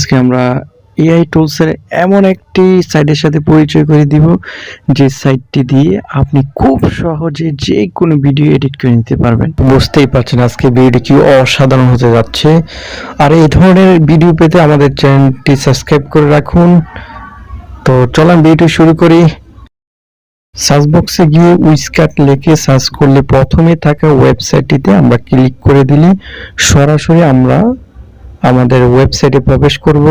আজকে আমরা এআই টুলসের এমন একটি সাইটের সাথে পরিচয় করে দিব যে সাইটটি দিয়ে আপনি খুব সহজে যে কোনো ভিডিও এডিট করে নিতে পারবেন। বুঝতেই পারছেন আজকে ভিডিওটি কি অসাধারণ হতে যাচ্ছে। আর এই ধরনের ভিডিও পেতে আমাদের চ্যানেলটি সাবস্ক্রাইব করে রাখুন। তো চলুন ভিডিওটি শুরু করি। সার্চ বক্সে গিয়ে উইসকাট লিখে সার্চ করলে প্রথমে থাকা ওয়েবসাইটটিতে আমরা ক্লিক করে দিলে সরাসরি আমরা আমাদের ওয়েবসাইটে প্রবেশ করব।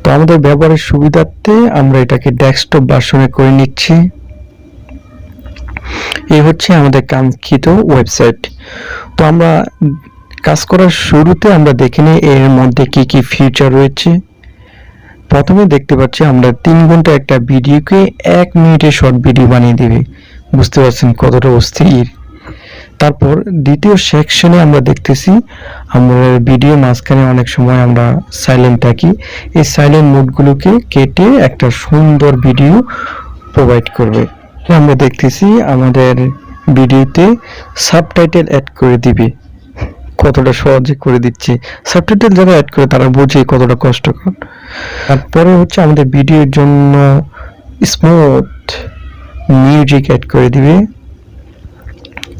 তো আমাদের ব্যবহারের সুবিধার্থে আমরা এটাকে ডেস্কটপ ভার্সনে করে নিচ্ছি। এই হচ্ছে আমাদের কাঙ্ক্ষিত ওয়েবসাইট। তো আমরা কাজ করার শুরুতে আমরা দেখে নিই এর মধ্যে কি কি ফিচার রয়েছে। প্রথমে দেখতে পাচ্ছি আমরা 3 ঘন্টা একটা ভিডিওকে 1 মিনিটে শর্ট ভিডিও বানিয়ে দেবে। বুঝতে পারছেন কতটা অস্থির। তারপর দ্বিতীয় সেকশনে আমরা দেখতেছি আমরা ভিডিও মাঝখানে অনেক সময় আমরা সাইলেন্ট থাকি, এই সাইলেন্ট মোডগুলোকে কেটে একটা সুন্দর ভিডিও প্রোভাইড করবে। আমরা দেখতেছি আমাদের ভিডিওতে সাবটাইটেল অ্যাড করে দিবে। কতটা সহজে করে দিচ্ছে। সাবটাইটেল যারা অ্যাড করে তারা বোঝে কতটা কষ্টকর। তারপরে হচ্ছে আমাদের ভিডিওর জন্য স্মুথ মিউজিক অ্যাড করে দিবে।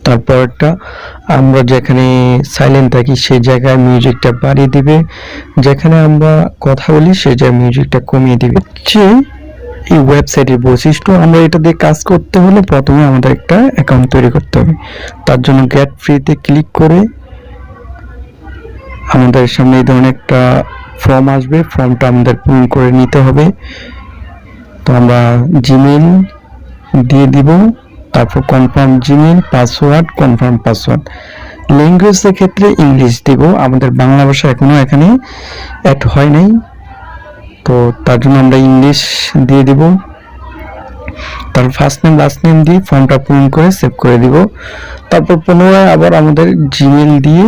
তারপরটা আমরা যেখানে সাইলেন্ট থাকি সেই জায়গায় মিউজিকটা বাড়িয়ে দিবে, যেখানে আমরা কথা বলি সেই জায়গায় মিউজিকটা কমিয়ে দিবে। হচ্ছে এই ওয়েবসাইটের বৈশিষ্ট্য। আমরা এটা দিয়ে কাজ করতে হলে প্রথমে আমাদের একটা অ্যাকাউন্ট তৈরি করতে হবে। তার জন্য গেট ফ্রিতে ক্লিক করে আমাদের সামনে এই ধরনের একটা ফর্ম আসবে, ফর্মটা আমাদের পূরণ করে নিতে হবে। তো আমরা জিমেইল দিয়ে দিব, তারপর confirm Gmail, password, confirm password. ল্যাঙ্গুয়েজের ক্ষেত্রে ইংলিশ দিব, আমাদের বাংলা ভাষা এখনো এখানে অ্যাড হয় নাই, তো তার জন্য আমরা ইংলিশ দিয়ে দিব। তারপর ফার্স্ট নেম লাস্ট নেম দিয়ে ফর্মটা পূরণ করে সেভ করে দিব। তারপর পুনরায় আবার আমাদের জিমেইল দিয়ে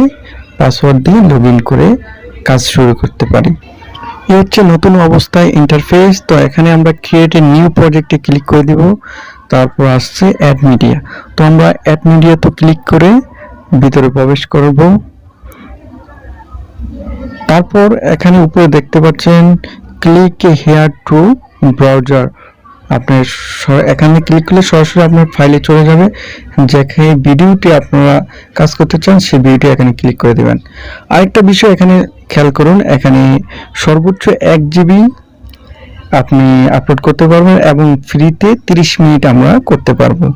পাসওয়ার্ড দিয়ে লগ ইন করে কাজ শুরু করতে পারি। এই হচ্ছে নতুন অবস্থায় ইন্টারফেস। তো এখানে আমরা ক্রিয়েট এ নিউ প্রজেক্টে ক্লিক করে দিব। তারপর আসছে অ্যাড মিডিয়া। তো আমরা অ্যাড মিডিয়া তো ক্লিক করে ভিতরে প্রবেশ করব। তারপর এখানে উপরে দেখতে পাচ্ছেন ক্লিক হেয়ার টু ব্রাউজার। আপনার এখানে ক্লিক করলে সরাসরি আপনার ফাইলে চলে যাবে, যেখানে ভিডিওটি আপনারা কাজ করতে চান সেই ভিডিওটি এখানে ক্লিক করে দেবেন। আরেকটা বিষয় এখানে খেয়াল করুন, এখানে সর্বোচ্চ 1 GB আপনি আপলোড করতে পারবেন এবং ফ্রিতে 30 মিনিট আমরা করতে পারবো।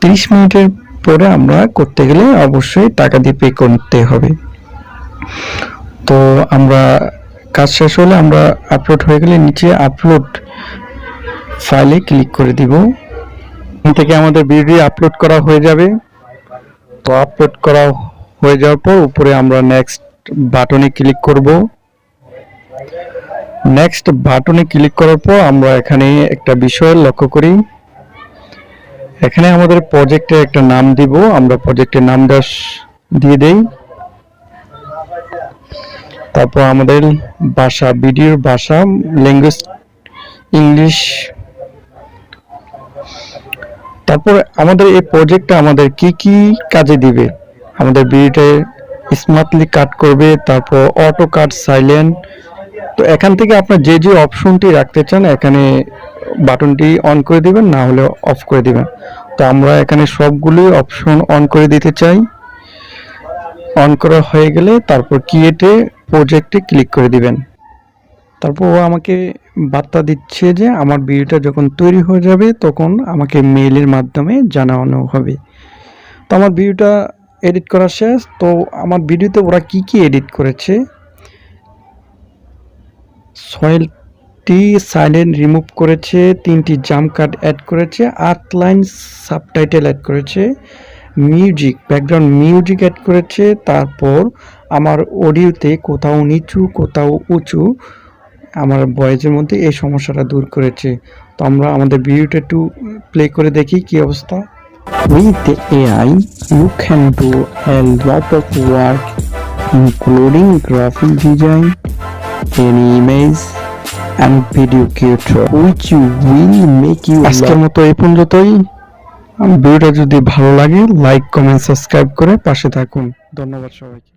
30 মিনিটের পরে আমরা করতে গেলে অবশ্যই টাকা দিয়ে পে করতে হবে। তো আমরা কাজ শেষ হলে আমরা আপলোড হয়ে গেলে নিচে আপলোড ফাইলে ক্লিক করে দিব। এখান থেকে আমাদের ভিডিও আপলোড করা হয়ে যাবে। তো আপলোড করা হয়ে যাওয়ার পর উপরে আমরা নেক্সট বাটনে ক্লিক করব। নেক্সট বাটনে ক্লিক করার পর আমরা এখানে একটা বিষয় লক্ষ্য করি, এখানে আমাদের প্রজেক্টের একটা নাম দিব। আমরা প্রজেক্টের নামটা দিয়ে দেই। তারপর আমাদের ভাষা, ভিডিওর ভাষা, ল্যাঙ্গুয়েজ ইংলিশ। তারপর আমাদের এই প্রজেক্টটা আমাদের কি কি কাজে দিবে, আমাদের ভিডিওটা স্মার্টলি কাট করবে, তারপর অটো কাট, সাইলেন্ট। তো এখান থেকে আপনার যে যে অপশনটি রাখতে চান এখানে বাটনটি অন করে দিবেন, না হলে অফ করে দিবেন। তো আমরা এখানে সবগুলোই অপশন অন করে দিতে চাই। অন করা হয়ে গেলে তারপর ক্রিয়েটে প্রজেক্টে ক্লিক করে দিবেন। তারপর ও আমাকে বার্তা দিচ্ছে যে আমার ভিডিওটা যখন তৈরি হয়ে যাবে তখন আমাকে মেইলের মাধ্যমে জানানো হবে। তো আমার ভিডিওটা এডিট করা শেষ। তো আমার ভিডিওতে ওরা কি কি এডিট করেছে, 6টি সাইলেন্ট রিমুভ করেছে, 3টি জাম্প কাট অ্যাড করেছে, 8 লাইন সাবটাইটেল অ্যাড করেছে, মিউজিক, ব্যাকগ্রাউন্ড মিউজিক অ্যাড করেছে। তারপর আমার অডিওতে কোথাও নিচু কোথাও উঁচু আমার ভয়েসের মধ্যে এই সমস্যাটা দূর করেছে। তো আমরা আমাদের ভিডিওটা একটু প্লে করে দেখি কি অবস্থা। With the AI, you can do a lot of work including graphic design, any image and video creator, which will make you আজকের মতো এই পর্যন্তই। ভিডিওটা যদি ভালো লাগে লাইক, কমেন্ট, সাবস্ক্রাইব করে পাশে থাকুন। ধন্যবাদ সবাইকে।